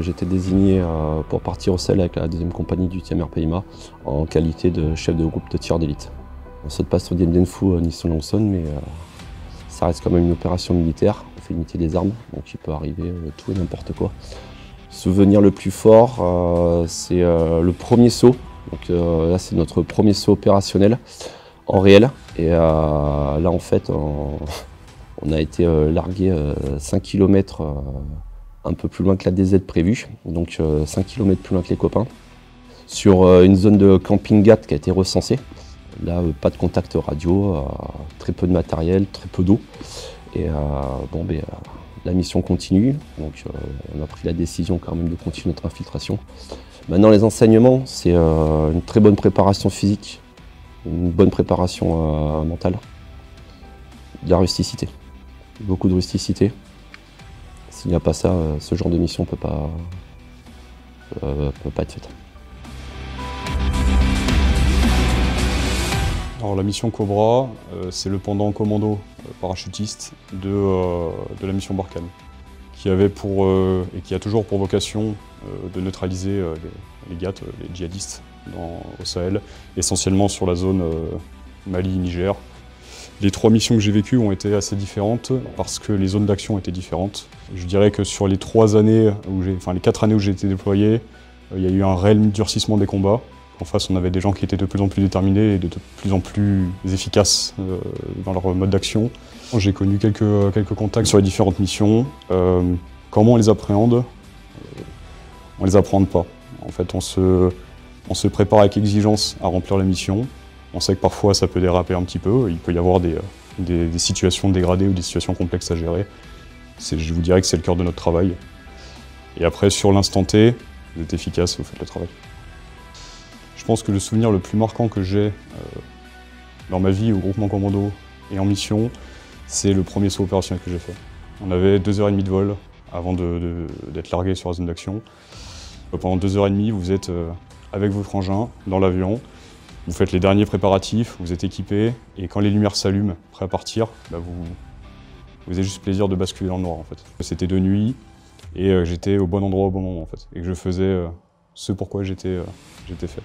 j'étais désigné pour partir au Sahel avec la 2e compagnie du 8e RPIMA en qualité de chef de groupe de tir d'élite. On saute pas sur Dien Bien Phu ni sur Long Son, mais ça reste quand même une opération militaire. On fait l'unité des armes, donc il peut arriver tout et n'importe quoi. Souvenir le plus fort, c'est le premier saut. Donc là, c'est notre premier saut opérationnel en réel. Et là, en fait, on a été largué 5 km un peu plus loin que la DZ prévue, donc 5 km plus loin que les copains, sur une zone de camping-gat qui a été recensée. Là, pas de contact radio, très peu de matériel, très peu d'eau. Et la mission continue, donc on a pris la décision quand même de continuer notre infiltration. Maintenant, les enseignements, c'est une très bonne préparation physique, une bonne préparation mentale, de la rusticité, beaucoup de rusticité. S'il n'y a pas ça, ce genre de mission ne peut pas être faite. Alors la mission Cobra, c'est le pendant commando parachutiste de la mission Barkhane, qui avait et qui a toujours pour vocation de neutraliser les GAT, les djihadistes au Sahel, essentiellement sur la zone Mali-Niger. Les 3 missions que j'ai vécues ont été assez différentes parce que les zones d'action étaient différentes. Je dirais que sur les 4 années où j'ai été déployé, il y a eu un réel durcissement des combats. En face, on avait des gens qui étaient de plus en plus déterminés et de plus en plus efficaces dans leur mode d'action. J'ai connu quelques contacts sur les différentes missions. Comment on les appréhende? On les appréhende pas. En fait, on se prépare avec exigence à remplir la mission. On sait que parfois ça peut déraper un petit peu, il peut y avoir des situations dégradées ou des situations complexes à gérer. Je vous dirais que c'est le cœur de notre travail. Et après, sur l'instant T, vous êtes efficace et vous faites le travail. Je pense que le souvenir le plus marquant que j'ai dans ma vie au groupement commando et en mission, c'est le premier saut opérationnel que j'ai fait. On avait 2h30 de vol avant d'être largué sur la zone d'action. Pendant 2h30, vous êtes avec votre engin dans l'avion. Vous faites les derniers préparatifs, vous êtes équipé, et quand les lumières s'allument, prêt à partir, vous avez juste plaisir de basculer dans le noir en fait. C'était de nuit, et j'étais au bon endroit au bon moment en fait, et que je faisais ce pourquoi j'étais fait.